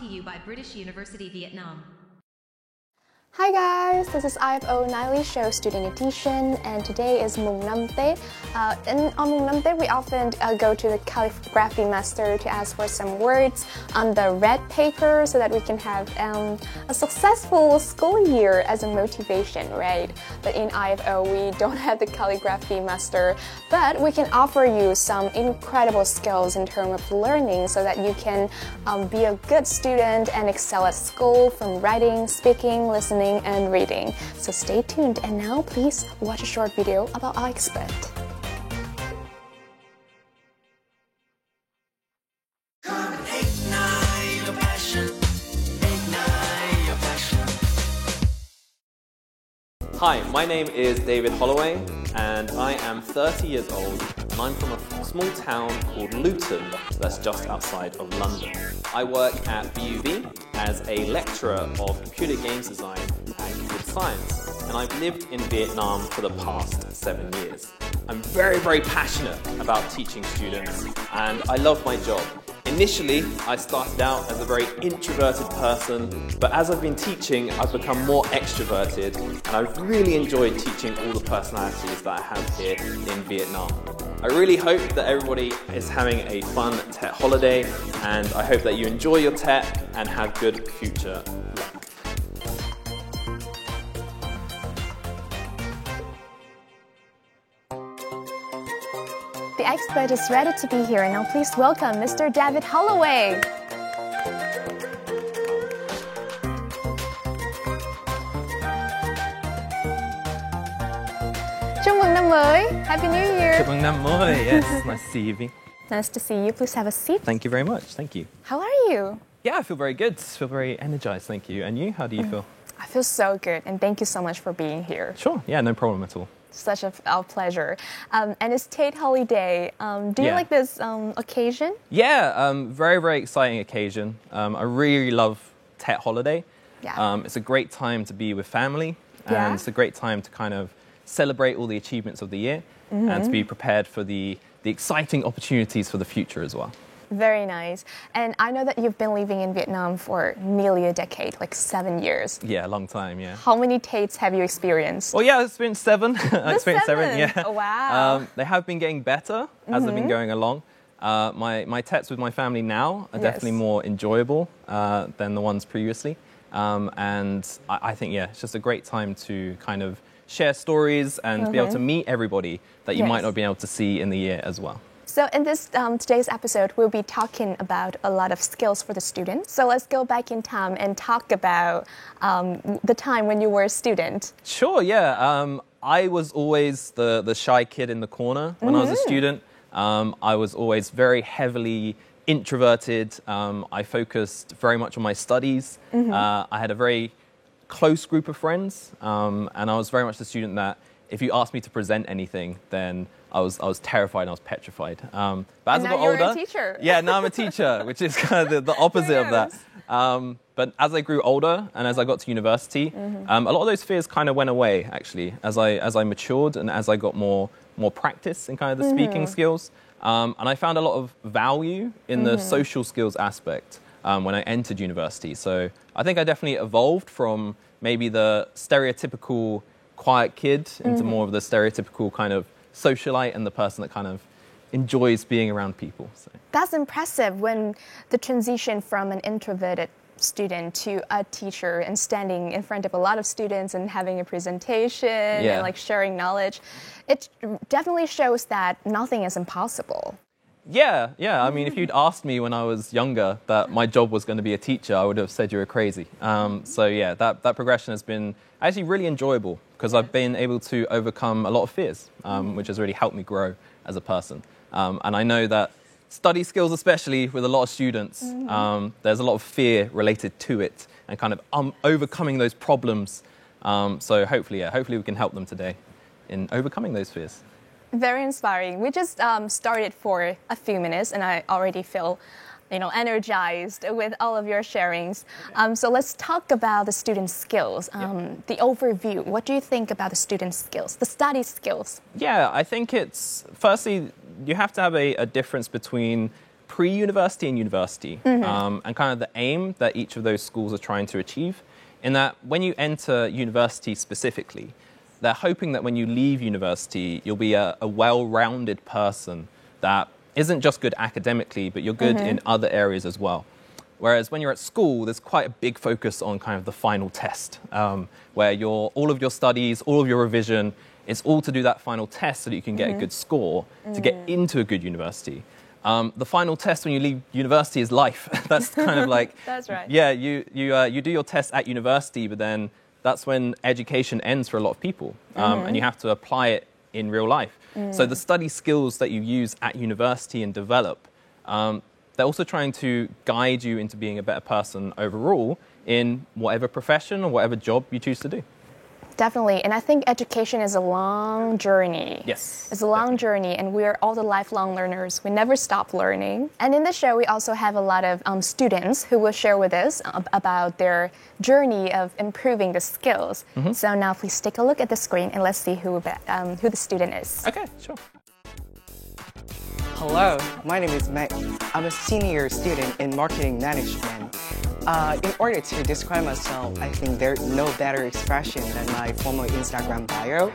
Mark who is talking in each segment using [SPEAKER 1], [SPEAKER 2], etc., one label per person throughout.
[SPEAKER 1] to you by British University Vietnam.
[SPEAKER 2] Hi guys, this is IFOS09E Show Student Edition, and today is Mùng 5 Tết. And on Mùng 5 Tết, we often go to the calligraphy master to ask for some words on the red paper so that we can have a successful school year as a motivation, right? But in IFO, we don't have the calligraphy master, but we can offer you some incredible skills in terms of learning so that you can be a good student and excel at school from writing, speaking, listening, and reading. So stay tuned, and now please watch a short video about our expert.
[SPEAKER 3] Hi, my name is David Holloway and I am 30 years old and I'm from a small town called Luton that's just outside of London. I work at VIVA as a lecturer of computer games design and computer science, and I've lived in Vietnam for the past 7 years. I'm very passionate about teaching students and I love my job. Initially, I started out as a very introverted person, but as I've been teaching, I've become more extroverted, and I've really enjoyed teaching all the personalities that I have here in Vietnam. I really hope that everybody is having a fun Tet holiday, and I hope that you enjoy your Tet and have good future luck.
[SPEAKER 2] The expert is ready to be here, and now please welcome Mr. David Holloway. Chúc mừng năm mới! Happy New Year!
[SPEAKER 3] Chúc mừng năm mới! Yes, nice to see you, Vi.
[SPEAKER 2] Nice to see you. Please have a seat.
[SPEAKER 3] Thank you very much. Thank you.
[SPEAKER 2] How are you?
[SPEAKER 3] Yeah, I feel very good. I feel very energized. Thank you. And you? How do you feel?
[SPEAKER 2] I feel so good, and thank you so much for being here.
[SPEAKER 3] Sure. Yeah, no problem at all.
[SPEAKER 2] Such a pleasure. And it's Tet holiday. Do you like this occasion?
[SPEAKER 3] Yeah, very exciting occasion. I really love Tet holiday.
[SPEAKER 2] Yeah.
[SPEAKER 3] It's a great time to be with family, and it's a great time to kind of celebrate all the achievements of the year and to be prepared for the exciting opportunities for the future as well.
[SPEAKER 2] Very nice. And I know that you've been living in Vietnam for nearly a decade, like 7 years.
[SPEAKER 3] Yeah, a long time, yeah.
[SPEAKER 2] How many Tets have you experienced?
[SPEAKER 3] Well, yeah, it's been 7. I experienced 7, yeah.
[SPEAKER 2] Oh, wow.
[SPEAKER 3] They have been getting better as they've been going along. My Tets with my family now are definitely more enjoyable than the ones previously. And I think, yeah, it's just a great time to kind of share stories and be able to meet everybody that you might not be able to see in the year as well.
[SPEAKER 2] So in this today's episode, we'll be talking about a lot of skills for the students. So let's go back in time and talk about the time when you were a student.
[SPEAKER 3] Sure, yeah. I was always the shy kid in the corner when I was a student. I was always very heavily introverted. I focused very much on my studies. I had a very close group of friends, and I was very much the student that if you asked me to present anything, then I was terrified and I was petrified. But as I got older,
[SPEAKER 2] you're a teacher.
[SPEAKER 3] Yeah, now I'm a teacher, which is kind of the opposite of that. But as I grew older and as I got to university, a lot of those fears kind of went away, actually, as I matured and as I got more practice in kind of the speaking skills. And I found a lot of value in the social skills aspect when I entered university. So I think I definitely evolved from maybe the stereotypical quiet kid into more of the stereotypical kind of socialite and the person that kind of enjoys being around people. So.
[SPEAKER 2] That's impressive when the transition from an introverted student to a teacher and standing in front of a lot of students and having a presentation and like sharing knowledge. It definitely shows that nothing is impossible.
[SPEAKER 3] Yeah. I mean, if you'd asked me when I was younger that my job was going to be a teacher, I would have said you were crazy. So yeah, that progression has been actually really enjoyable because I've been able to overcome a lot of fears, which has really helped me grow as a person. And I know that study skills, especially with a lot of students, there's a lot of fear related to it and kind of overcoming those problems. So hopefully we can help them today in overcoming those fears.
[SPEAKER 2] Very inspiring. We just started for a few minutes and I already feel energized with all of your sharings. So let's talk about the student skills, the overview. What do you think about the student skills, the study skills?
[SPEAKER 3] Yeah, I think it's, firstly, you have to have a difference between pre-university and university, and kind of the aim that each of those schools are trying to achieve. In that, when you enter university specifically, they're hoping that when you leave university, you'll be a well-rounded person that isn't just good academically, but you're good in other areas as well. Whereas when you're at school, there's quite a big focus on kind of the final test, where all of your studies, all of your revision, it's all to do that final test so that you can get a good score to get into a good university. The final test when you leave university is life. That's kind of like...
[SPEAKER 2] That's right.
[SPEAKER 3] Yeah, you do your test at university, but then that's when education ends for a lot of people, and you have to apply it in real life. So the study skills that you use at university and develop, they're also trying to guide you into being a better person overall in whatever profession or whatever job you choose to do.
[SPEAKER 2] Definitely, and I think education is a long journey.
[SPEAKER 3] Yes.
[SPEAKER 2] It's a long journey, and we're all the lifelong learners. We never stop learning. And in the show, we also have a lot of students who will share with us about their journey of improving the skills. So now please take a look at the screen and let's see who the student is.
[SPEAKER 3] Okay, sure.
[SPEAKER 4] Hello, my name is Meg. I'm a senior student in marketing management. In order to describe myself, I think there's no better expression than my formal Instagram bio,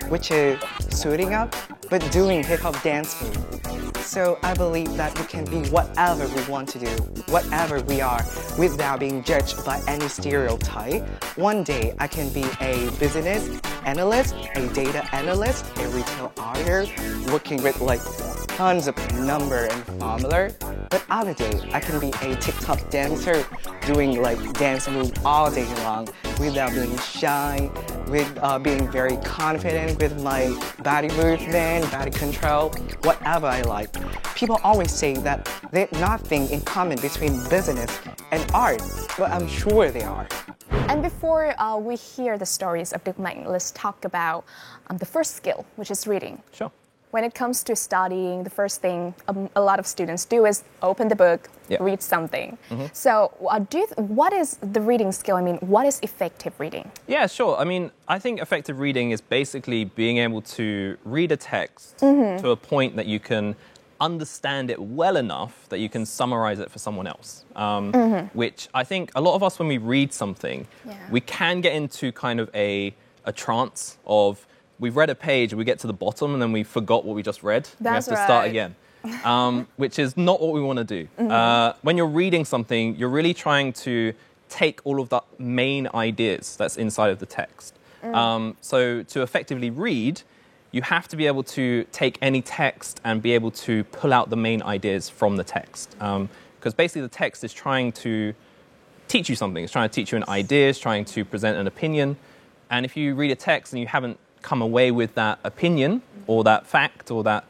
[SPEAKER 4] which is suiting up, but doing hip-hop dance move. So I believe that we can be whatever we want to do, whatever we are, without being judged by any stereotype. One day, I can be a business analyst, a data analyst, a retail auditor, working with like tons of number and formula. But other day, I can be a TikTok dancer, doing like dance move all day long without being shy, with being very confident with my body movement, body control, whatever I like. People always say that there's nothing in common between business and art, but I'm sure they are.
[SPEAKER 2] And before we hear the stories of Đức Mạnh, let's talk about the first skill, which is reading.
[SPEAKER 3] Sure.
[SPEAKER 2] When it comes to studying, the first thing a lot of students do is open the book, read something. So what is the reading skill? I mean, what is effective reading?
[SPEAKER 3] Yeah, sure. I mean, I think effective reading is basically being able to read a text to a point that you can understand it well enough that you can summarize it for someone else. Which I think a lot of us, when we read something, we can get into kind of a trance of, we've read a page, we get to the bottom, and then we forgot what we just read. We have to start again, which is not what we want to do. When you're reading something, you're really trying to take all of the main ideas that's inside of the text. So to effectively read, you have to be able to take any text and be able to pull out the main ideas from the text. Because basically the text is trying to teach you something. It's trying to teach you an idea, it's trying to present an opinion. And if you read a text and you haven't come away with that opinion or that fact or that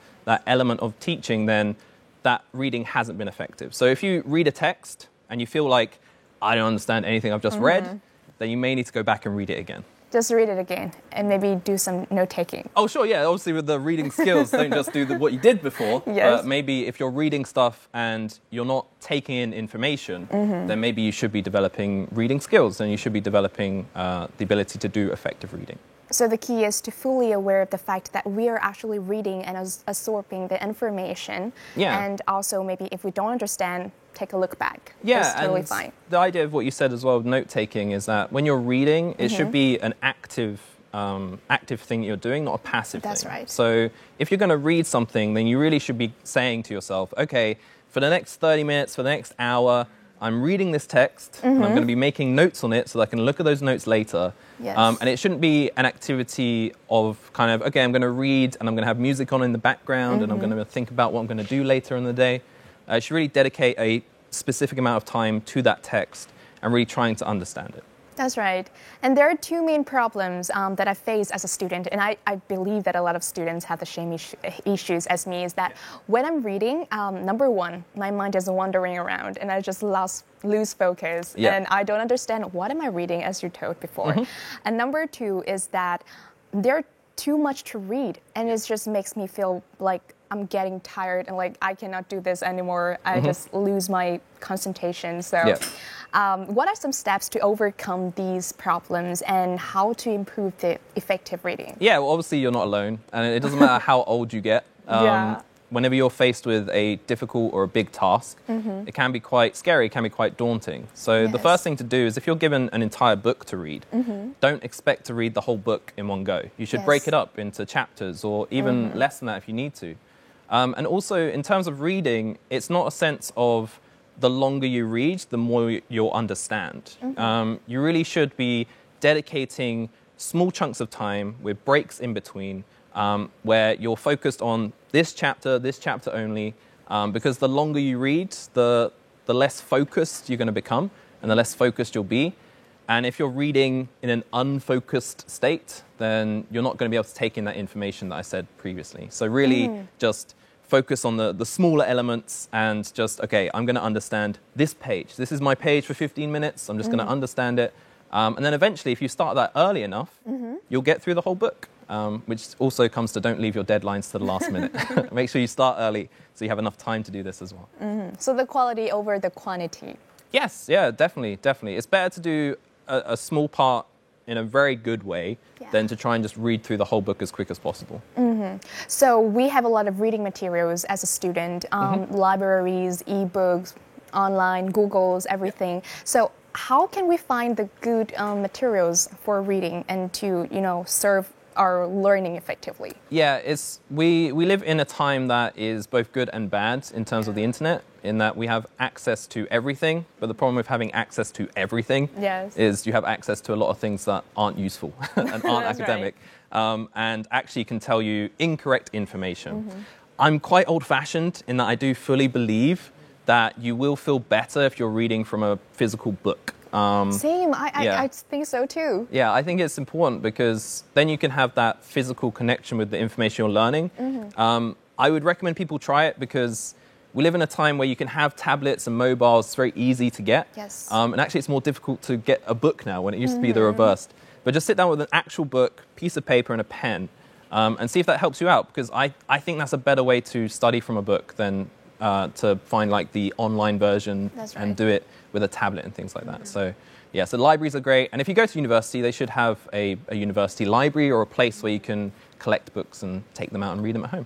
[SPEAKER 3] element of teaching, then that reading hasn't been effective. So if you read a text and you feel like, I don't understand anything I've just read, then you may need to go back and read it again.
[SPEAKER 2] Just read it again and maybe do some note-taking.
[SPEAKER 3] Oh, sure, yeah. Obviously, with the reading skills, don't just do what you did before. But maybe if you're reading stuff and you're not taking in information, then maybe you should be developing reading skills and you should be developing the ability to do effective reading.
[SPEAKER 2] So the key is to fully aware of the fact that we are actually reading and absorbing the information. And also maybe if we don't understand, take a look back. That's totally fine.
[SPEAKER 3] The idea of what you said as well, note-taking, is that when you're reading, it should be an active thing that you're doing, not a passive thing.
[SPEAKER 2] That's right.
[SPEAKER 3] So if you're going to read something, then you really should be saying to yourself, okay, for the next 30 minutes, for the next hour, I'm reading this text, and I'm going to be making notes on it so that I can look at those notes later. And it shouldn't be an activity of kind of, okay, I'm going to read and I'm going to have music on in the background and I'm going to think about what I'm going to do later in the day. You should really dedicate a specific amount of time to that text and really trying to understand it.
[SPEAKER 2] That's right. And there are two main problems that I face as a student, and I believe that a lot of students have the same issues as me, is that when I'm reading, number one, my mind is wandering around and I just lose focus and I don't understand what am I reading, as you told before. And number two is that there's too much to read and it just makes me feel like I'm getting tired and like I cannot do this anymore. I just lose my concentration. So what are some steps to overcome these problems and how to improve the effective reading?
[SPEAKER 3] Yeah, well, obviously you're not alone and it doesn't matter how old you get. whenever you're faced with a difficult or a big task, it can be quite scary, it can be quite daunting. So the first thing to do is if you're given an entire book to read, don't expect to read the whole book in one go. You should break it up into chapters or even less than that if you need to. And also, in terms of reading, it's not a sense of the longer you read, the more you'll understand. You really should be dedicating small chunks of time with breaks in between where you're focused on this chapter only, because the longer you read, the less focused you're going to become and the less focused you'll be. And if you're reading in an unfocused state, then you're not going to be able to take in that information that I said previously. So really just focus on the smaller elements and just, okay, I'm going to understand this page. This is my page for 15 minutes. I'm just going to understand it. And then eventually, if you start that early enough, you'll get through the whole book, which also comes to don't leave your deadlines to the last minute. Make sure you start early so you have enough time to do this as well.
[SPEAKER 2] So the quality over the quantity.
[SPEAKER 3] Yes, yeah, definitely, definitely. It's better to do a small part in a very good way than to try and just read through the whole book as quick as possible.
[SPEAKER 2] So we have a lot of reading materials as a student, libraries, ebooks, online, Googles, everything. So how can we find the good materials for reading and to, serve our learning effectively? Yeah,
[SPEAKER 3] we live in a time that is both good and bad in terms of the internet, in that we have access to everything, but the problem with having access to everything is you have access to a lot of things that aren't useful and aren't academic, and actually can tell you incorrect information. I'm quite old-fashioned in that I do fully believe that you will feel better if you're reading from a physical book.
[SPEAKER 2] Same, I think so too.
[SPEAKER 3] Yeah, I think it's important because then you can have that physical connection with the information you're learning. I would recommend people try it because we live in a time where you can have tablets and mobiles. It's very easy to get. And actually it's more difficult to get a book now when it used to be the reverse. But just sit down with an actual book, piece of paper and a pen, and see if that helps you out, because I think that's a better way to study from a book than to find like the online version and do it with a tablet and things like that. So yeah, so libraries are great. And if you go to university, they should have a university library or a place where you can collect books and take them out and read them at home.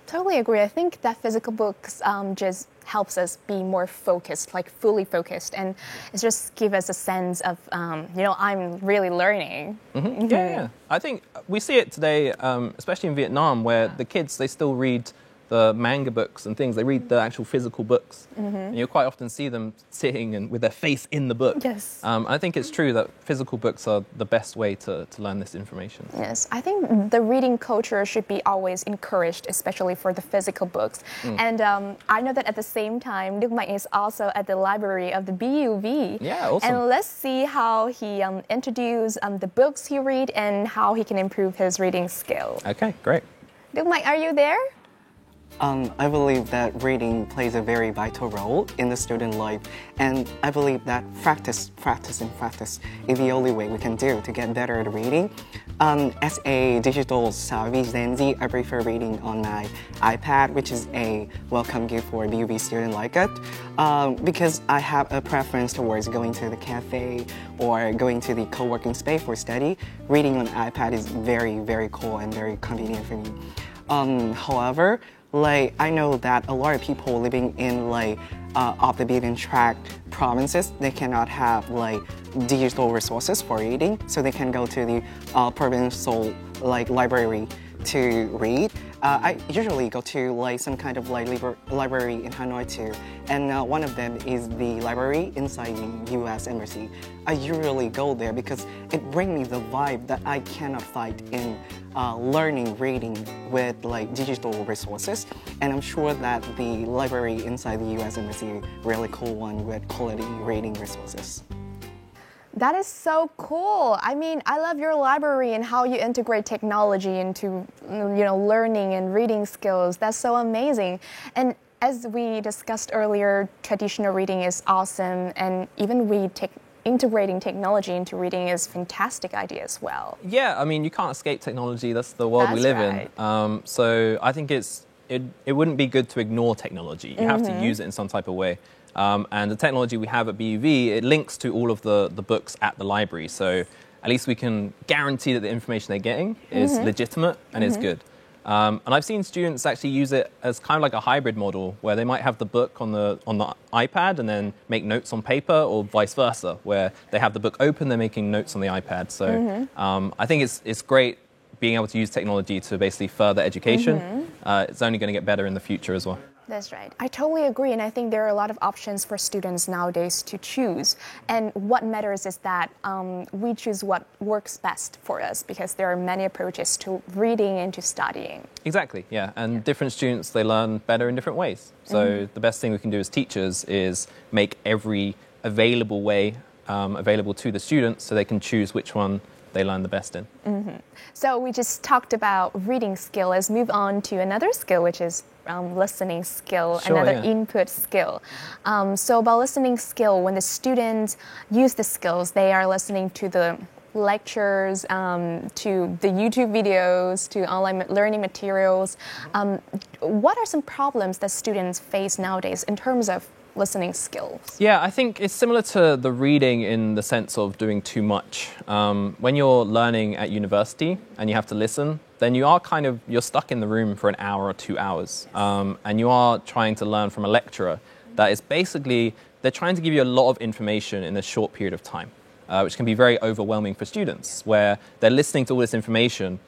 [SPEAKER 2] Totally agree. I think that physical books just helps us be more focused, like fully focused, and it just gives us a sense of, I'm really learning.
[SPEAKER 3] Yeah. I think we see it today, especially in Vietnam, where the kids, they still read the manga books and things. They read the actual physical books. And you'll quite often see them sitting and with their face in the book. I think it's true that physical books are the best way to learn this information.
[SPEAKER 2] Yes, I think the reading culture should be always encouraged, especially for the physical books. And I know that at the same time, Đức Mạnh is also at the library of the BUV.
[SPEAKER 3] Yeah, awesome.
[SPEAKER 2] And let's see how he introduced the books he read and how he can improve his reading skills.
[SPEAKER 3] Okay, great.
[SPEAKER 2] Đức Mạnh, are you there?
[SPEAKER 4] I believe that reading plays a very vital role in the student life, and I believe that practice is the only way we can do to get better at reading. As a digital savvy Gen Z, I prefer reading on my iPad, which is a welcome gift for a BUV student like it, because I have a preference towards going to the cafe or going to the co-working space for study. Reading on iPad is very, very cool and very convenient for me. However, I know that a lot of people living in off the beaten track provinces, they cannot have digital resources for reading, so they can go to the provincial library to read. I usually go to some kind of library in Hanoi too, and one of them is the library inside the U.S. Embassy. I usually go there because it brings me the vibe that I cannot find in learning reading with digital resources, and I'm sure that the library inside the U.S. Embassy is a really cool one with quality reading resources.
[SPEAKER 2] That is so cool. I mean, I love your library and how you integrate technology into, learning and reading skills. That's so amazing. And as we discussed earlier, traditional reading is awesome, and even integrating technology into reading is a fantastic idea as well. Yeah,
[SPEAKER 3] I mean, you can't escape technology. That's the world we live in. So I think it wouldn't be good to ignore technology. You have to use it in some type of way. And the technology we have at BUV, it links to all of the books at the library. So at least we can guarantee that the information they're getting is legitimate and is good. And I've seen students actually use it as kind of like a hybrid model where they might have the book on the iPad and then make notes on paper, or vice versa, where they have the book open, they're making notes on the iPad. So I think it's great being able to use technology to basically further education. It's only going to get better in the future as well.
[SPEAKER 2] That's right. I totally agree, and I think there are a lot of options for students nowadays to choose. And what matters is that we choose what works best for us, because there are many approaches to reading and to studying.
[SPEAKER 3] Exactly, yeah. And different students, they learn better in different ways. So the best thing we can do as teachers is make every available way available to the students so they can choose which one they learn the best in.
[SPEAKER 2] So we just talked about reading skill. Let's move on to another skill, which is listening skill, another input skill. So about listening skill, when the students use the skills, they are listening to the lectures, to the YouTube videos, to online learning materials. What are some problems that students face nowadays in terms of listening skills?
[SPEAKER 3] Yeah, I think it's similar to the reading in the sense of doing too much. When you're learning at university and you have to listen, then you're stuck in the room for an hour or 2 hours. And you are trying to learn from a lecturer that is basically, they're trying to give you a lot of information in a short period of time, which can be very overwhelming for students, where they're listening to all this information.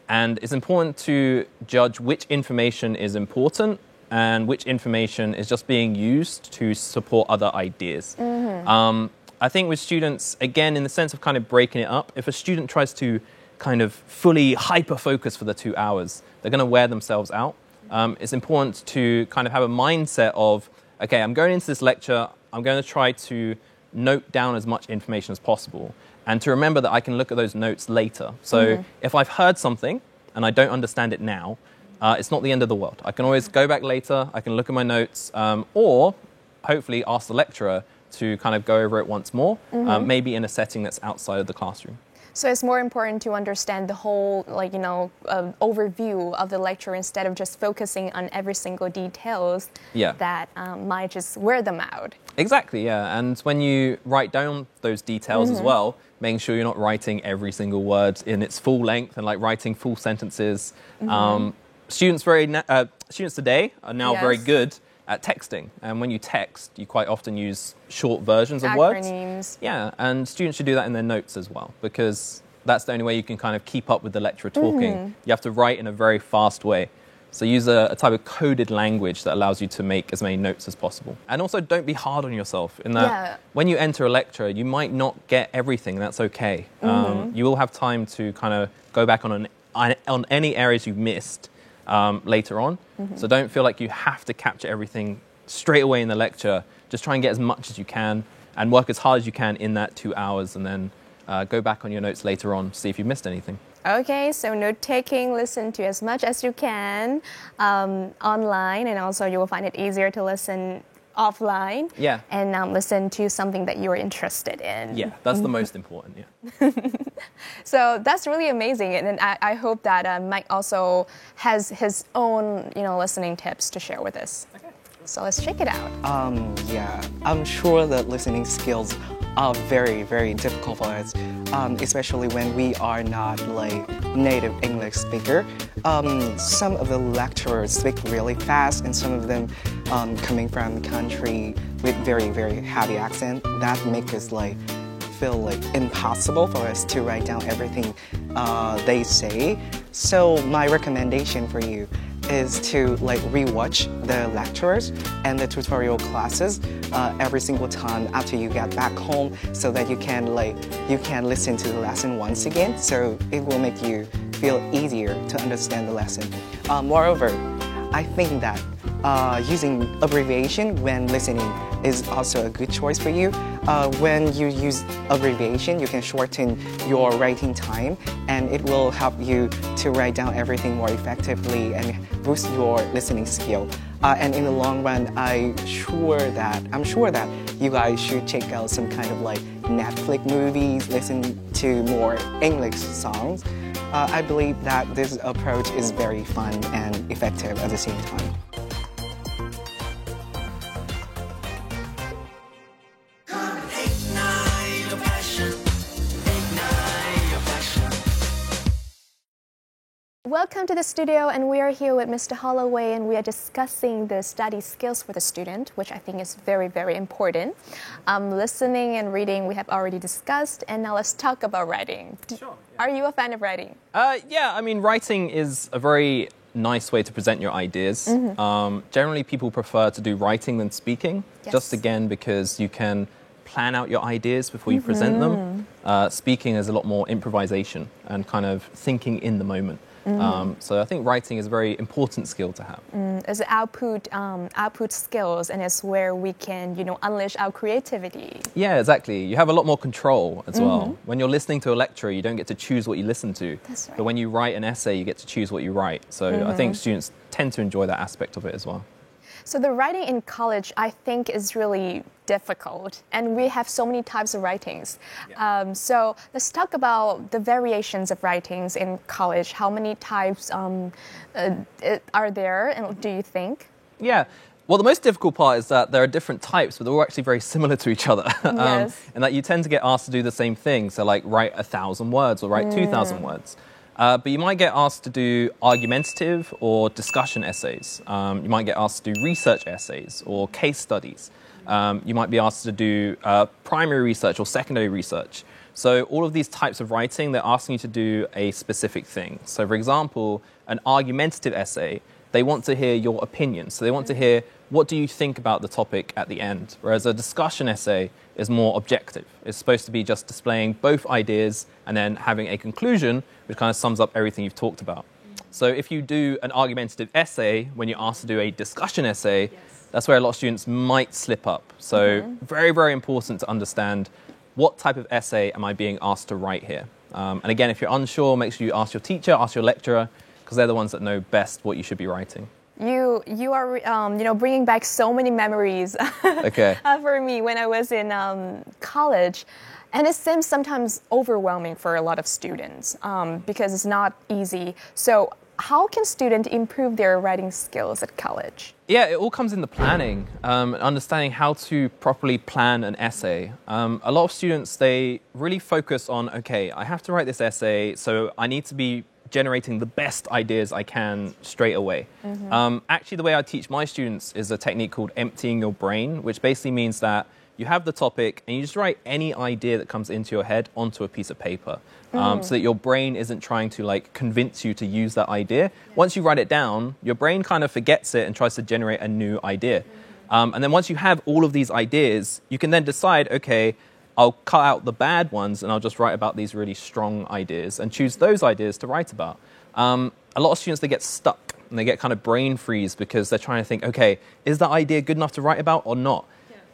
[SPEAKER 3] And it's important to judge which information is important and which information is just being used to support other ideas. I think with students, again, in the sense of kind of breaking it up, if a student tries to kind of fully hyper-focus for the 2 hours, they're going to wear themselves out. It's important to kind of have a mindset of, okay, I'm going into this lecture, I'm going to try to note down as much information as possible, and to remember that I can look at those notes later. So if I've heard something and I don't understand it now, it's not the end of the world. I can always go back later, I can look at my notes, or hopefully ask the lecturer to kind of go over it once more, maybe in a setting that's outside of the classroom.
[SPEAKER 2] So it's more important to understand the whole, overview of the lecture instead of just focusing on every single details that might just wear them out.
[SPEAKER 3] Exactly, yeah. And when you write down those details as well, making sure you're not writing every single word in its full length and like writing full sentences. Students today are now very good at texting, and when you text, you quite often use short versions of words. Yeah, and students should do that in their notes as well, because that's the only way you can kind of keep up with the lecturer talking. You have to write in a very fast way. So use a type of coded language that allows you to make as many notes as possible. And also don't be hard on yourself in that when you enter a lecture, you might not get everything, and that's okay. You will have time to kind of go back on any areas you've missed later on. So don't feel like you have to capture everything straight away in the lecture. Just try and get as much as you can and work as hard as you can in that 2 hours, and then go back on your notes later on, see if you missed anything.
[SPEAKER 2] Okay, so note-taking, listen to as much as you can online, and also you will find it easier to listen offline.
[SPEAKER 3] Yeah.
[SPEAKER 2] And listen to something that you're interested in.
[SPEAKER 3] Yeah, that's the most important, yeah.
[SPEAKER 2] So that's really amazing, and I hope that Mike also has his own, listening tips to share with us. Okay. So let's check it out.
[SPEAKER 4] Yeah, I'm sure that listening skills are very, very difficult for us, especially when we are not like native English speaker. Some of the lecturers speak really fast, and some of them coming from country with very, very heavy accent. That makes us feel like impossible for us to write down everything they say. So my recommendation for you is to rewatch the lectures and the tutorial classes every single time after you get back home, so that you can listen to the lesson once again. So it will make you feel easier to understand the lesson. Moreover, I think that using abbreviation when listening is also a good choice for you. When you use abbreviation, you can shorten your writing time, and it will help you to write down everything more effectively and boost your listening skill. And in the long run, I'm sure that you guys should check out some kind of Netflix movies, listen to more English songs. I believe that this approach is very fun and effective at the same time.
[SPEAKER 2] Welcome to the studio, and we are here with Mr. Holloway, and we are discussing the study skills for the student, which I think is very, very important. Listening and reading we have already discussed, and now let's talk about writing.
[SPEAKER 3] Sure.
[SPEAKER 2] Are you a fan of writing?
[SPEAKER 3] Yeah, I mean, writing is a very nice way to present your ideas. Generally, people prefer to do writing than speaking, just again because you can plan out your ideas before you present them. Speaking is a lot more improvisation and kind of thinking in the moment. So I think writing is a very important skill to have.
[SPEAKER 2] It's output skills, and it's where we can, unleash our creativity.
[SPEAKER 3] Yeah, exactly. You have a lot more control as well. When you're listening to a lecturer, you don't get to choose what you listen to.
[SPEAKER 2] That's right.
[SPEAKER 3] But when you write an essay, you get to choose what you write. So I think students tend to enjoy that aspect of it as well.
[SPEAKER 2] So the writing in college, I think, is really difficult, and we have so many types of writings. So let's talk about the variations of writings in college. How many types are there, and do you think?
[SPEAKER 3] Yeah. Well, the most difficult part is that there are different types, but they're all actually very similar to each other. And that you tend to get asked to do the same thing. So like write 1,000 words or write 2,000 words. But you might get asked to do argumentative or discussion essays. You might get asked to do research essays or case studies. You might be asked to do primary research or secondary research. So all of these types of writing, they're asking you to do a specific thing. So for example, an argumentative essay, they want to hear your opinion. So they want to hear, what do you think about the topic at the end? Whereas a discussion essay is more objective. It's supposed to be just displaying both ideas and then having a conclusion which kind of sums up everything you've talked about. So if you do an argumentative essay when you're asked to do a discussion essay, that's where a lot of students might slip up. So very, very important to understand what type of essay am I being asked to write here. And again, if you're unsure, make sure you ask your teacher, ask your lecturer, because they're the ones that know best what you should be writing.
[SPEAKER 2] You are bringing back so many memories for me when I was in college, and it seems sometimes overwhelming for a lot of students because it's not easy. So how can students improve their writing skills at college?
[SPEAKER 3] Yeah, it all comes in the planning, understanding how to properly plan an essay. A lot of students, they really focus on, okay, I have to write this essay, so I need to be generating the best ideas I can straight away. Actually, the way I teach my students is a technique called emptying your brain, which basically means that you have the topic and you just write any idea that comes into your head onto a piece of paper, so that your brain isn't trying to convince you to use that idea. Once you write it down, your brain kind of forgets it and tries to generate a new idea. And then once you have all of these ideas, you can then decide, okay, I'll cut out the bad ones and I'll just write about these really strong ideas and choose those ideas to write about. A lot of students, they get stuck and they get kind of brain freeze because they're trying to think, okay, is that idea good enough to write about or not?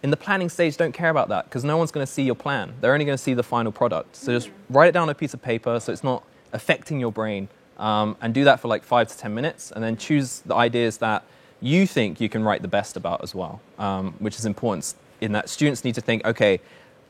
[SPEAKER 3] In the planning stage, don't care about that because no one's going to see your plan. They're only going to see the final product. So just write it down on a piece of paper so it's not affecting your brain, and do that for like 5 to 10 minutes and then choose the ideas that you think you can write the best about as well, which is important in that students need to think, okay,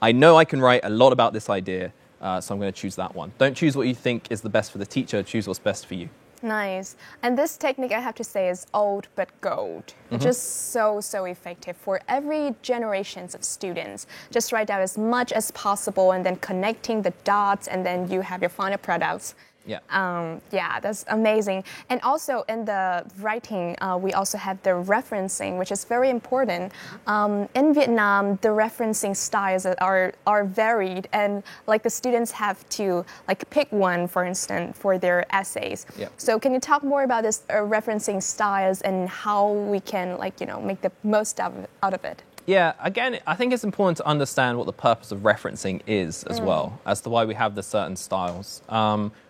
[SPEAKER 3] I know I can write a lot about this idea, so I'm going to choose that one. Don't choose what you think is the best for the teacher, choose what's best for you.
[SPEAKER 2] Nice. And this technique, I have to say, is old but gold. Just so effective for every generations of students. Just write out as much as possible and then connecting the dots, and then you have your final products. Yeah, that's amazing. And also in the writing, we also have the referencing, which is very important. In Vietnam, the referencing styles are varied, and the students have to pick one, for instance, for their essays. So can you talk more about this referencing styles and how we can make the most out of it?
[SPEAKER 3] Yeah, again, I think it's important to understand what the purpose of referencing is as well, as to why we have the certain styles.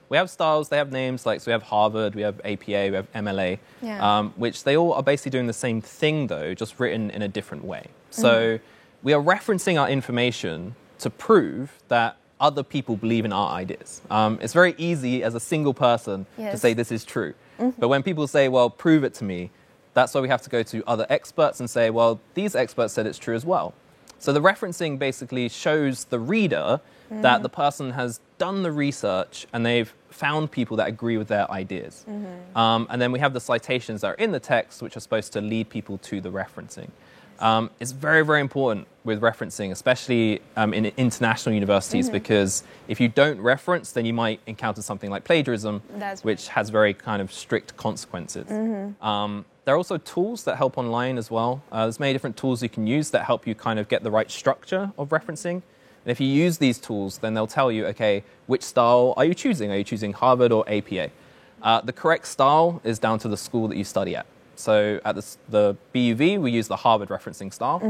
[SPEAKER 3] We have styles, they have names, so we have Harvard, we have APA, we have MLA, which they all are basically doing the same thing, though, just written in a different way. So we are referencing our information to prove that other people believe in our ideas. It's very easy as a single person to say this is true. But when people say, well, prove it to me, that's why we have to go to other experts and say, well, these experts said it's true as well. So the referencing basically shows the reader that the person has done the research and they've found people that agree with their ideas. And then we have the citations that are in the text, which are supposed to lead people to the referencing. It's very, very important with referencing, especially in international universities, because if you don't reference, then you might encounter something like plagiarism, which has very kind of strict consequences. There are also tools that help online as well. There's many different tools you can use that help you kind of get the right structure of referencing. And if you use these tools, then they'll tell you, okay, which style are you choosing? Are you choosing Harvard or APA? The correct style is down to the school that you study at. So at the BUV, we use the Harvard referencing style.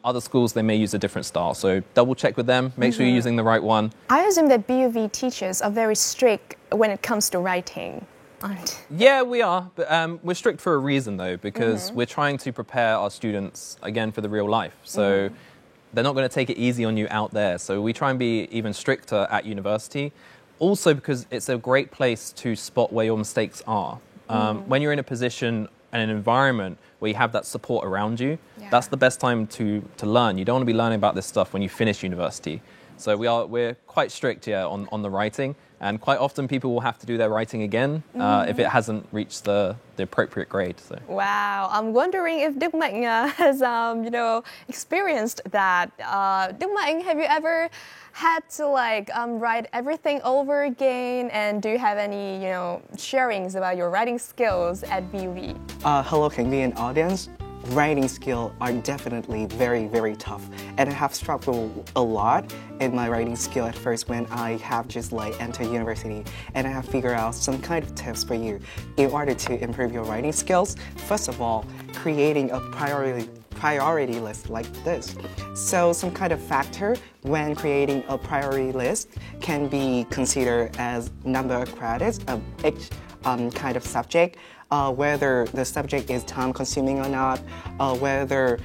[SPEAKER 3] Other schools, they may use a different style. So double check with them, make sure you're using the right one.
[SPEAKER 2] I assume that BUV teachers are very strict when it comes to writing.
[SPEAKER 3] Yeah, we are. But we're strict for a reason, though, because we're trying to prepare our students, again, for the real life. So they're not going to take it easy on you out there. So we try and be even stricter at university. Also because it's a great place to spot where your mistakes are. When you're in a position and an environment where you have that support around you, that's the best time to learn. You don't want to be learning about this stuff when you finish university. So we're quite strict, on the writing. And quite often people will have to do their writing again if it hasn't reached the appropriate grade. So.
[SPEAKER 2] Wow, I'm wondering if Đức Mạnh has, experienced that. Đức Mạnh, have you ever had to write everything over again? And do you have any, sharings about your writing skills at VUV?
[SPEAKER 4] Hello, Canadian audience. Writing skills are definitely very, very tough. And I have struggled a lot in my writing skill at first when I have just entered university. And I have figured out some kind of tips for you in order to improve your writing skills. First of all, creating a priority list like this. So some kind of factor when creating a priority list can be considered as number of credits of each kind of subject. Whether the subject is time-consuming or not, whether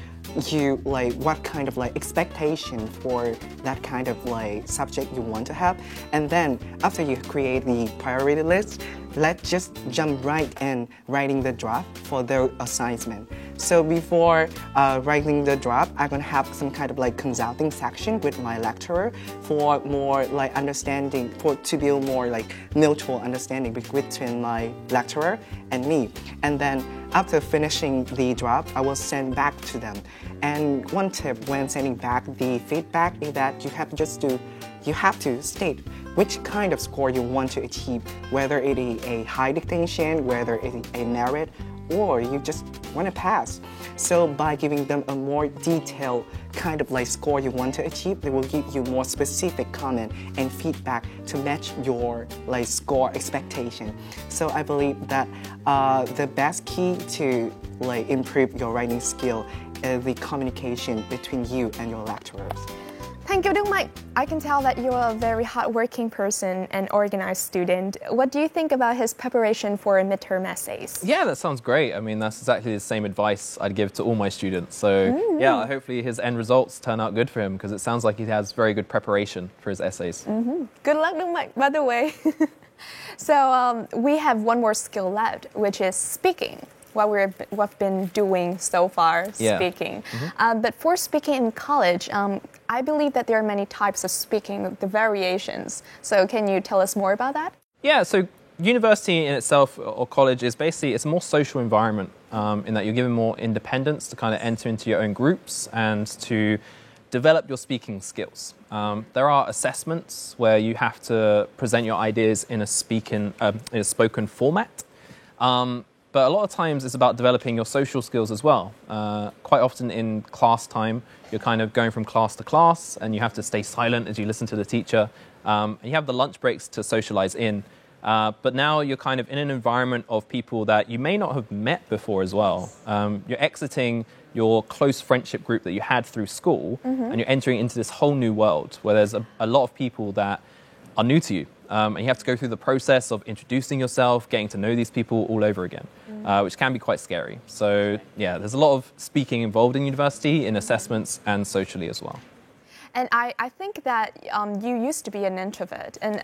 [SPEAKER 4] you what kind of expectation for that kind of subject you want to have, and then after you create the priority list, let's just jump right in writing the draft for the assignment. So before writing the draft, I'm gonna have some kind of consulting section with my lecturer for more understanding, to build more mutual understanding between my lecturer and me. And then after finishing the draft, I will send back to them. And one tip when sending back the feedback is that you have to state which kind of score you want to achieve, whether it is a high distinction, whether it is a merit, or you just want to pass. So by giving them a more detailed kind of score you want to achieve, they will give you more specific comment and feedback to match your score expectation. So I believe that the best key to improve your writing skill is the communication between you and your lecturers.
[SPEAKER 2] Thank you, Đức Mạnh. I can tell that you're a very hardworking person and organized student. What do you think about his preparation for midterm essays?
[SPEAKER 3] Yeah, that sounds great. I mean, that's exactly the same advice I'd give to all my students. So, yeah, hopefully his end results turn out good for him because it sounds like he has very good preparation for his essays.
[SPEAKER 2] Good luck, Đức Mạnh, by the way. So we have one more skill left, which is speaking. What we've been doing so far, speaking. But for speaking in college, I believe that there are many types of speaking, the variations. So can you tell us more about that?
[SPEAKER 3] Yeah, so university in itself, or college, is basically, it's a more social environment in that you're given more independence to kind of enter into your own groups and to develop your speaking skills. There are assessments where you have to present your ideas in a spoken format. But a lot of times it's about developing your social skills as well. Quite often in class time, you're kind of going from class to class and you have to stay silent as you listen to the teacher. And you have the lunch breaks to socialize in. But now you're kind of in an environment of people that you may not have met before as well. You're exiting your close friendship group that you had through school and you're entering into this whole new world where there's a lot of people that are new to you. And you have to go through the process of introducing yourself, getting to know these people all over again, which can be quite scary. So, yeah, there's a lot of speaking involved in university, in assessments, and socially as well.
[SPEAKER 2] And I think that you used to be an introvert. And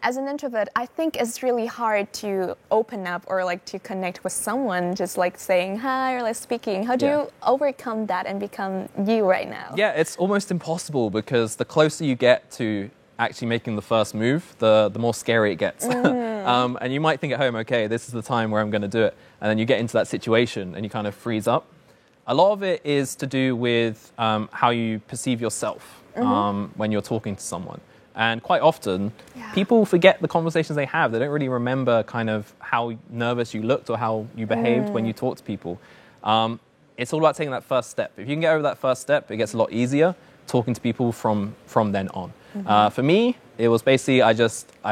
[SPEAKER 2] as an introvert, I think it's really hard to open up or to connect with someone just saying hi or speaking. How do you overcome that and become you right now?
[SPEAKER 3] Yeah, it's almost impossible because the closer you get to actually making the first move, the more scary it gets. And you might think at home, okay, this is the time where I'm going to do it. And then you get into that situation and you kind of freeze up. A lot of it is to do with how you perceive yourself when you're talking to someone. And quite often, people forget the conversations they have. They don't really remember kind of how nervous you looked or how you behaved when you talk to people. It's all about taking that first step. If you can get over that first step, it gets a lot easier talking to people from then on. For me, it was basically I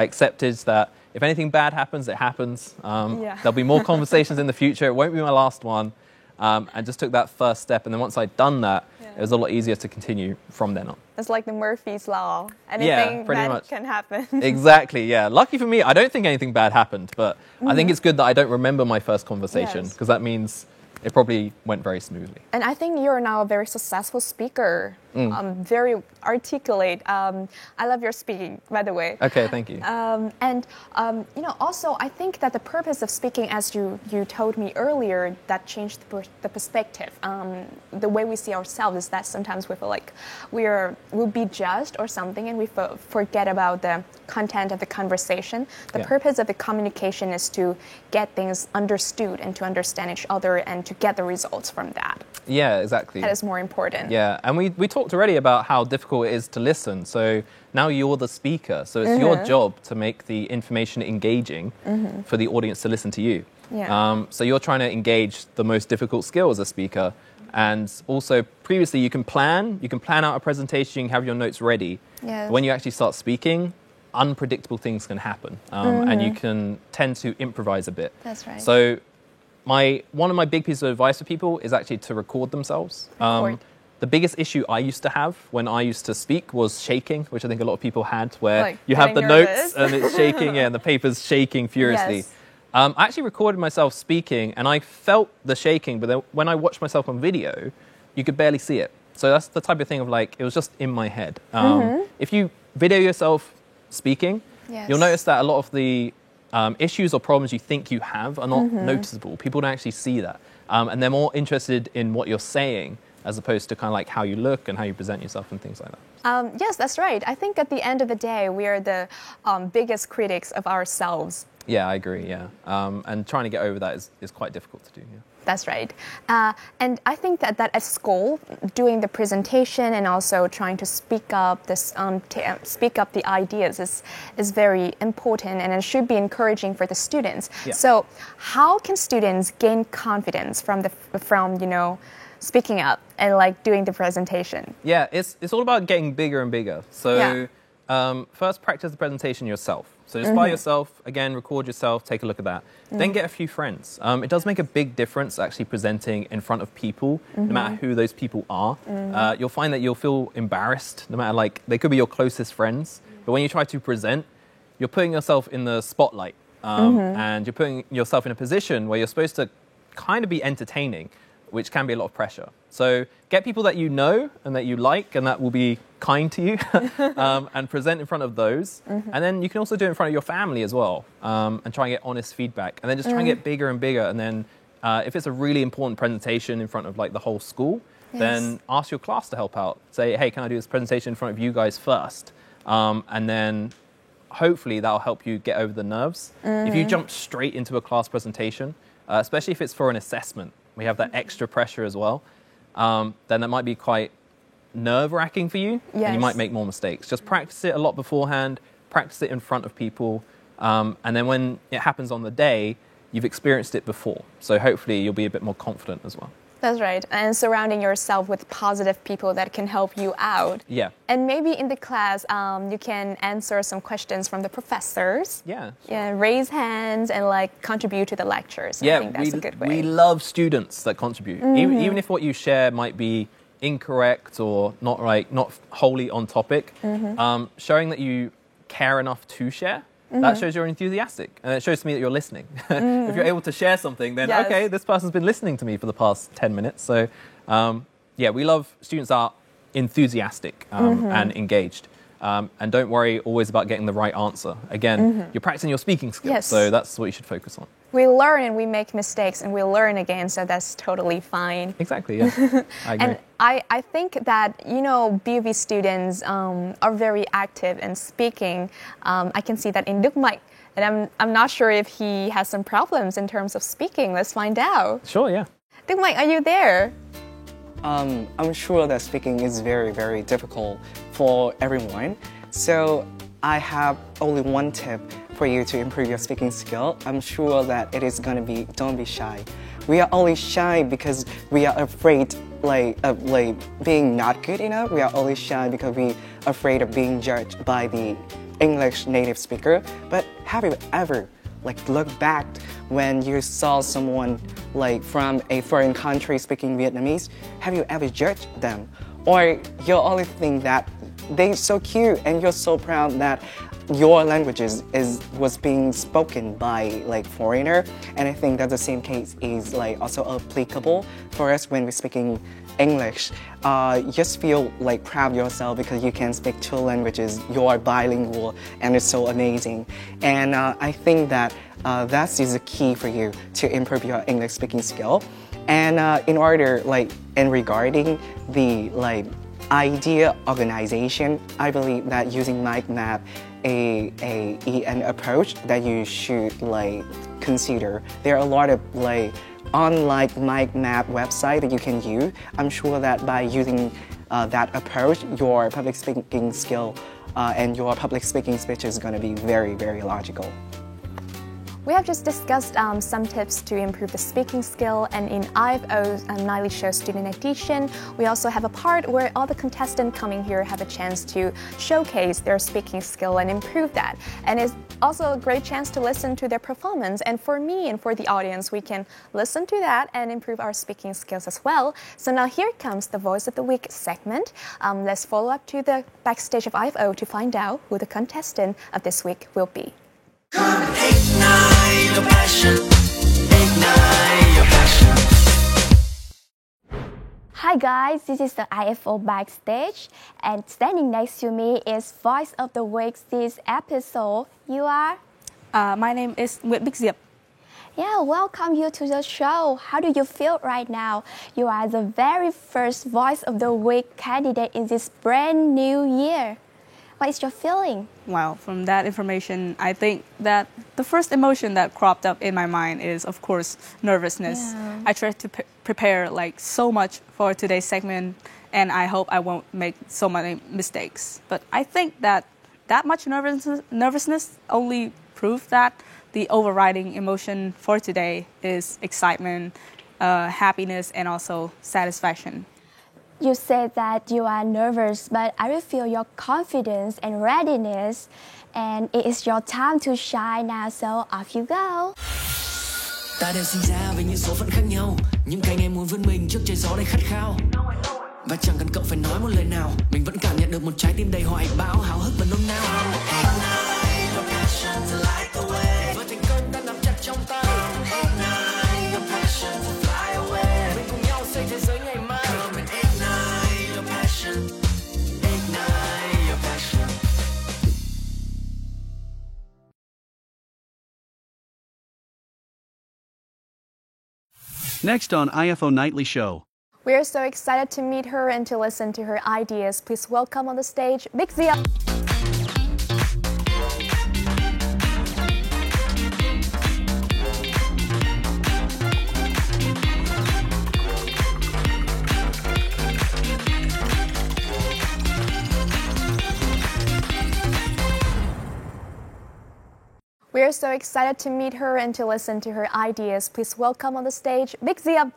[SPEAKER 3] accepted that if anything bad happens, it happens. There'll be more conversations in the future. It won't be my last one. And just took that first step. And then once I'd done that, it was a lot easier to continue from then on.
[SPEAKER 2] It's like the Murphy's Law. Anything
[SPEAKER 3] pretty
[SPEAKER 2] bad
[SPEAKER 3] much
[SPEAKER 2] can happen.
[SPEAKER 3] Exactly, yeah. Lucky for me, I don't think anything bad happened. But I think it's good that I don't remember my first conversation, because that means it probably went very smoothly.
[SPEAKER 2] And I think you're now a very successful speaker, very articulate. I love your speaking, by the way.
[SPEAKER 3] Okay, thank you.
[SPEAKER 2] Also, I think that the purpose of speaking, as you told me earlier, that changed the perspective. The way we see ourselves is that sometimes we feel like we'll be judged or something, and we forget about the content of the conversation. The purpose of the communication is to get things understood and to understand each other and to get the results from that.
[SPEAKER 3] Yeah, exactly.
[SPEAKER 2] That is more important.
[SPEAKER 3] Yeah, and we talked already about how difficult it is to listen. So now you're the speaker. So it's your job to make the information engaging for the audience to listen to you.
[SPEAKER 2] Yeah.
[SPEAKER 3] So you're trying to engage the most difficult skill as a speaker. And also previously you can plan out a presentation, you can have your notes ready.
[SPEAKER 2] Yes.
[SPEAKER 3] But when you actually start speaking, unpredictable things can happen. And you can tend to improvise a bit.
[SPEAKER 2] That's right.
[SPEAKER 3] So one of my big pieces of advice for people is actually to record themselves. The biggest issue I used to have when I used to speak was shaking, which I think a lot of people had, where
[SPEAKER 2] like
[SPEAKER 3] you have the
[SPEAKER 2] nervous.
[SPEAKER 3] notes and it's shaking and the paper's shaking furiously.
[SPEAKER 2] Yes.
[SPEAKER 3] I actually recorded myself speaking and I felt the shaking, but then when I watched myself on video, you could barely see it. So that's the type of thing of like, it was just in my head. If you video yourself speaking, you'll notice that a lot of the issues or problems you think you have are not noticeable. People don't actually see that. And they're more interested in what you're saying as opposed to kind of like how you look and how you present yourself and things like that.
[SPEAKER 2] Yes, that's right. I think at the end of the day, we are the biggest critics of ourselves.
[SPEAKER 3] Yeah, I agree, yeah. And trying to get over that is quite difficult to do, yeah.
[SPEAKER 2] That's right. And I think that at school, doing the presentation and also trying to speak up the ideas is very important, and it should be encouraging for the students.
[SPEAKER 3] Yeah.
[SPEAKER 2] So how can students gain confidence from speaking up and like doing the presentation?
[SPEAKER 3] Yeah, it's all about getting bigger and bigger. So first practice the presentation yourself. So just by yourself, again, record yourself, take a look at that. Then get a few friends. It does make a big difference actually presenting in front of people, no matter who those people are. You'll find that you'll feel embarrassed, no matter like, they could be your closest friends. But when you try to present, you're putting yourself in the spotlight. And you're putting yourself in a position where you're supposed to kind of be entertaining, which can be a lot of pressure. So get people that you know and that you like and that will be kind to you and present in front of those. And then you can also do it in front of your family as well and try and get honest feedback. And then just try and get bigger and bigger. And then if it's a really important presentation in front of like the whole school, then ask your class to help out. Say, hey, can I do this presentation in front of you guys first? And then hopefully that'll help you get over the nerves. If you jump straight into a class presentation, especially if it's for an assessment, we have that extra pressure as well, then that might be quite nerve-wracking for you, and you might make more mistakes. Just practice it a lot beforehand, practice it in front of people, and then when it happens on the day, you've experienced it before. So hopefully you'll be a bit more confident as well.
[SPEAKER 2] That's right. And surrounding yourself with positive people that can help you out.
[SPEAKER 3] Yeah.
[SPEAKER 2] And maybe in the class, you can answer some questions from the professors.
[SPEAKER 3] Yeah.
[SPEAKER 2] Yeah, raise hands and like contribute to the lectures.
[SPEAKER 3] Yeah,
[SPEAKER 2] I think that's a good way.
[SPEAKER 3] We love students that contribute. Even if what you share might be incorrect or not wholly on topic, showing that you care enough to share, that shows you're enthusiastic, and it shows to me that you're listening. If you're able to share something, then okay, this person's been listening to me for the past 10 minutes. So we love students that are enthusiastic and engaged. And don't worry always about getting the right answer. Again, you're practicing your speaking skills, so that's what you should focus on.
[SPEAKER 2] We learn and we make mistakes and we learn again, so that's totally fine.
[SPEAKER 3] Exactly, yeah. I agree.
[SPEAKER 2] And I think that, BUV students are very active in speaking. I can see that in Đức Mạnh, and I'm not sure if he has some problems in terms of speaking. Let's find out.
[SPEAKER 3] Sure, yeah.
[SPEAKER 2] Đức Mạnh, are you there?
[SPEAKER 4] I'm sure that speaking is very, very difficult for everyone. So I have only one tip for you to improve your speaking skill. I'm sure that it is gonna be, don't be shy. We are only shy because we are afraid of being not good enough. We are only shy because we are afraid of being judged by the English native speaker. But have you ever look back when you saw someone from a foreign country speaking Vietnamese? Have you ever judged them? Or you only think that they're so cute and you're so proud that your language was being spoken by foreigner? And I think that the same case is also applicable for us when we're speaking English. Just feel proud of yourself because you can speak two languages. You are bilingual and it's so amazing. And I think that that is the key for you to improve your English speaking skill. And in order and regarding the idea organization, I believe that using mind map an approach that you should consider. There are a lot of online mind map website that you can use. I'm sure that by using that approach, your public speaking skill and your public speaking speech is going to be very, very logical.
[SPEAKER 2] We have just discussed some tips to improve the speaking skill, and in IFO's nightly show Student Edition, we also have a part where all the contestants coming here have a chance to showcase their speaking skill and improve that. And it's also a great chance to listen to their performance, and for me and for the audience, we can listen to that and improve our speaking skills as well. So now here comes the Voice of the Week segment. Let's follow up to the backstage of IFO to find out who the contestant of this week will be.
[SPEAKER 5] Come and ignite your passion. Ignite your passion.
[SPEAKER 6] Hi guys, this is the IFO backstage, and standing next to me is Voice of the Week this episode. You are?
[SPEAKER 7] My name is Nguyễn Bích Diệp.
[SPEAKER 6] Yeah, welcome you to the show. How do you feel right now? You are the very first Voice of the Week candidate in this brand new year. What is your feeling?
[SPEAKER 7] Wow, from that information, I think that the first emotion that cropped up in my mind is, of course, nervousness.
[SPEAKER 6] Yeah.
[SPEAKER 7] I tried to prepare so much for today's segment, and I hope I won't make so many mistakes. But I think that much nervousness only proves that the overriding emotion for today is excitement, happiness, and also satisfaction.
[SPEAKER 6] You said that you are nervous, but I will feel your confidence and readiness, and it is your time to shine now, so off you go.
[SPEAKER 5] Ta đều sinh ra với những số phận khác nhau, những cái em muốn vươn mình trước trời gió đầy khát khao. Và chẳng cần cậu phải nói một lời nào, mình vẫn cảm nhận được một trái tim đầy hoài bão, háo hức và nôn nao. Ignite your passion to light the way. Và thành công đã nắm chặt trong tay. Ignite your passion to fly away. Mình cùng nhau xây thế giới ngày mai. Ignite your passion.
[SPEAKER 8] Next on IFO Nightly Show.
[SPEAKER 2] We are so excited to meet her and to listen to her ideas. Please welcome on the stage, Bích Diệp. We are so excited to meet her and to listen to her ideas. Please welcome on the stage, Bích Diệp.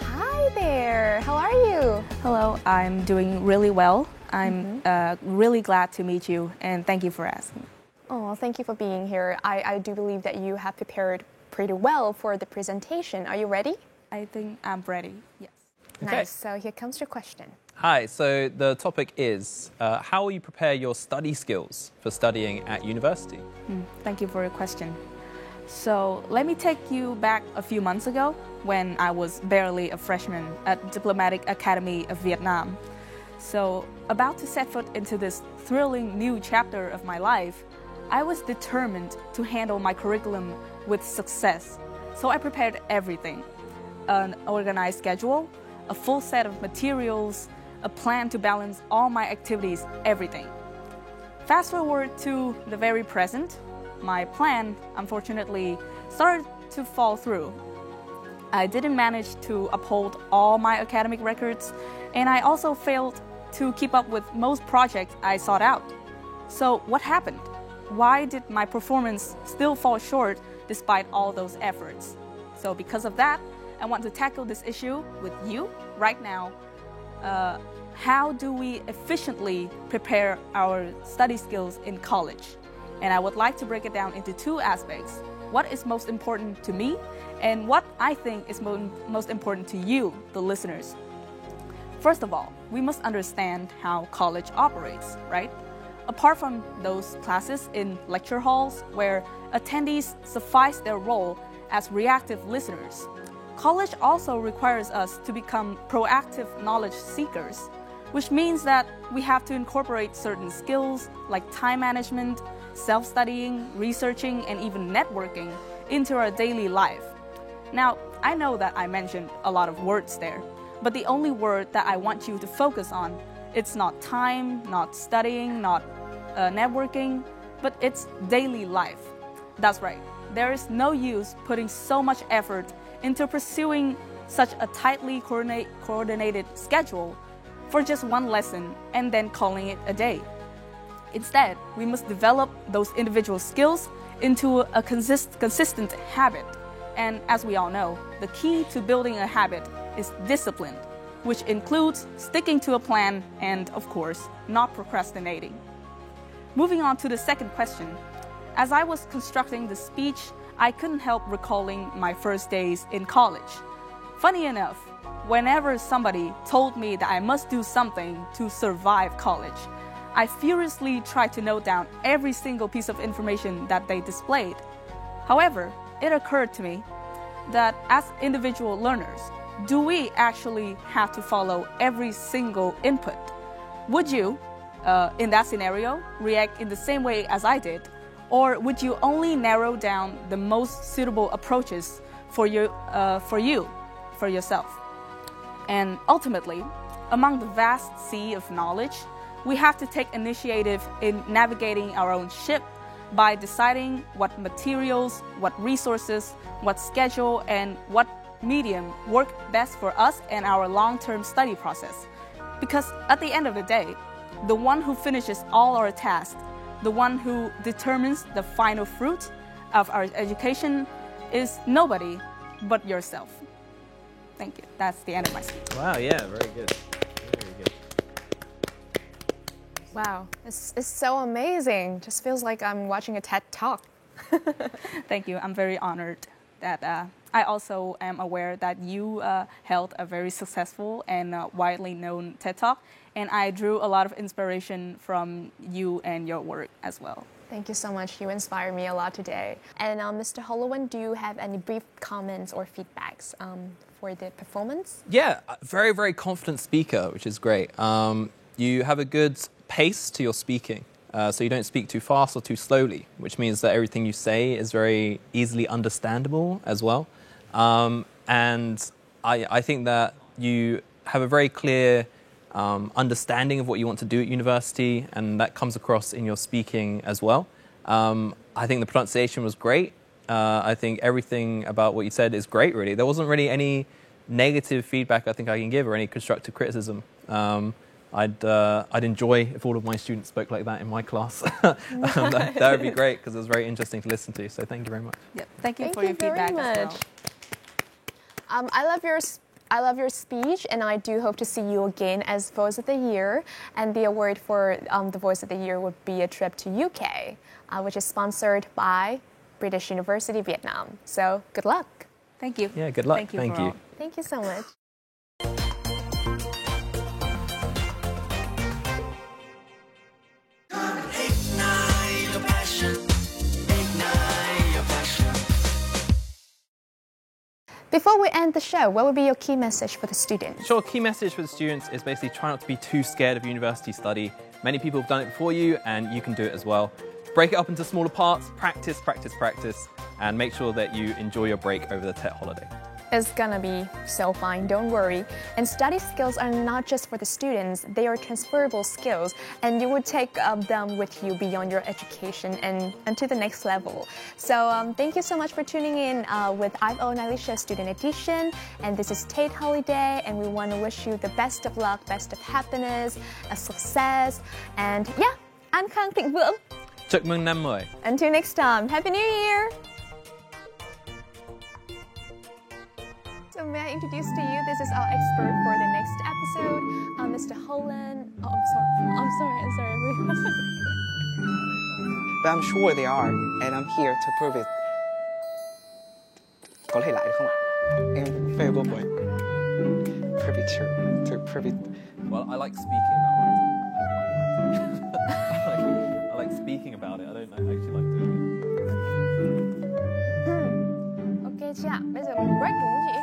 [SPEAKER 2] Hi there, how are you?
[SPEAKER 7] Hello, I'm doing really well. I'm really glad to meet you, and thank you for asking.
[SPEAKER 2] Oh, thank you for being here. I do believe that you have prepared pretty well for the presentation. Are you ready?
[SPEAKER 7] I think I'm ready, yes.
[SPEAKER 3] Okay.
[SPEAKER 2] Nice, so here comes your question.
[SPEAKER 3] Hi, so the topic is how will you prepare your study skills for studying at university?
[SPEAKER 7] Thank you for your question. So let me take you back a few months ago when I was barely a freshman at Diplomatic Academy of Vietnam. So about to set foot into this thrilling new chapter of my life, I was determined to handle my curriculum with success. So I prepared everything: an organized schedule, a full set of materials, a plan to balance all my activities, everything. Fast forward to the very present, my plan, unfortunately, started to fall through. I didn't manage to uphold all my academic records, and I also failed to keep up with most projects I sought out. So what happened? Why did my performance still fall short despite all those efforts? So because of that, I want to tackle this issue with you right now. How do we efficiently prepare our study skills in college? And I would like to break it down into two aspects. What is most important to me and what I think is most important to you, the listeners. First of all, we must understand how college operates, right? Apart from those classes in lecture halls where attendees suffice their role as reactive listeners, college also requires us to become proactive knowledge seekers, which means that we have to incorporate certain skills like time management, self-studying, researching, and even networking into our daily life. Now, I know that I mentioned a lot of words there, but the only word that I want you to focus on, it's not time, not studying, not networking, but it's daily life. That's right. There is no use putting so much effort into pursuing such a tightly coordinated schedule for just one lesson and then calling it a day. Instead, we must develop those individual skills into a consistent habit. And as we all know, the key to building a habit is discipline, which includes sticking to a plan and, of course, not procrastinating. Moving on to the second question. As I was constructing the speech, I couldn't help recalling my first days in college. Funny enough, whenever somebody told me that I must do something to survive college, I furiously tried to note down every single piece of information that they displayed. However, it occurred to me that as individual learners, do we actually have to follow every single input? Would you, in that scenario, react in the same way as I did? Or would you only narrow down the most suitable approaches for yourself? And ultimately, among the vast sea of knowledge, we have to take initiative in navigating our own ship by deciding what materials, what resources, what schedule, and what medium work best for us and our long-term study process. Because at the end of the day, the one who finishes all our tasks, the one who determines the final fruit of our education is nobody but yourself. Thank you. That's the end of my speech.
[SPEAKER 3] Wow, yeah, very good. Very good.
[SPEAKER 2] Wow, it's so amazing. Just feels like I'm watching a TED Talk.
[SPEAKER 7] Thank you. I'm very honored that I also am aware that you held a very successful and widely known TED Talk, and I drew a lot of inspiration from you and your work as well.
[SPEAKER 2] Thank you so much. You inspired me a lot today. And Mr. Holloway, do you have any brief comments or feedbacks for the performance?
[SPEAKER 3] Yeah, very, very confident speaker, which is great. You have a good pace to your speaking. So you don't speak too fast or too slowly, which means that everything you say is very easily understandable as well. And I think that you have a very clear understanding of what you want to do at university, and that comes across in your speaking as well. I think the pronunciation was great. I think everything about what you said is great, really. There wasn't really any negative feedback I think I can give or any constructive criticism. I'd enjoy if all of my students spoke like that in my class. That would be great because it was very interesting to listen to. So thank you very much.
[SPEAKER 7] Yeah, thank you for your feedback as well.
[SPEAKER 2] I love your speech, and I do hope to see you again as Voice of the Year. And the award for the Voice of the Year would be a trip to UK, which is sponsored by British University, Vietnam. So good luck.
[SPEAKER 7] Thank you.
[SPEAKER 3] Yeah, good luck.
[SPEAKER 7] Thank you.
[SPEAKER 2] Thank you so much. Before we end the show, what would be your key message for the students?
[SPEAKER 3] Sure, key message for the students is basically try not to be too scared of university study. Many people have done it before you, and you can do it as well. Break it up into smaller parts, practice, practice, practice, and make sure that you enjoy your break over the TET holiday.
[SPEAKER 2] It's gonna be so fine, don't worry. And study skills are not just for the students, they are transferable skills, and you would take them with you beyond your education and to the next level. So thank you so much for tuning in with IFOS09E Show Student Edition, and this is Tate Holiday, and we want to wish you the best of luck, best of happiness, success, and yeah, an khang thịnh vượng.
[SPEAKER 3] Chúc mừng năm mới.
[SPEAKER 2] Until next time, Happy New Year! So may I introduce to you, this is our expert for the next episode, Mr. Holland. Oh, I'm sorry.
[SPEAKER 4] But I'm sure they are, and I'm here to prove it. Có thể lại được không ạ? Em phê vô với. Prove it true. To prove it.
[SPEAKER 3] Well, I like speaking about it. I like speaking about it. I don't actually like doing it.
[SPEAKER 2] Ok chị ạ, bây giờ mình break đúng không chị?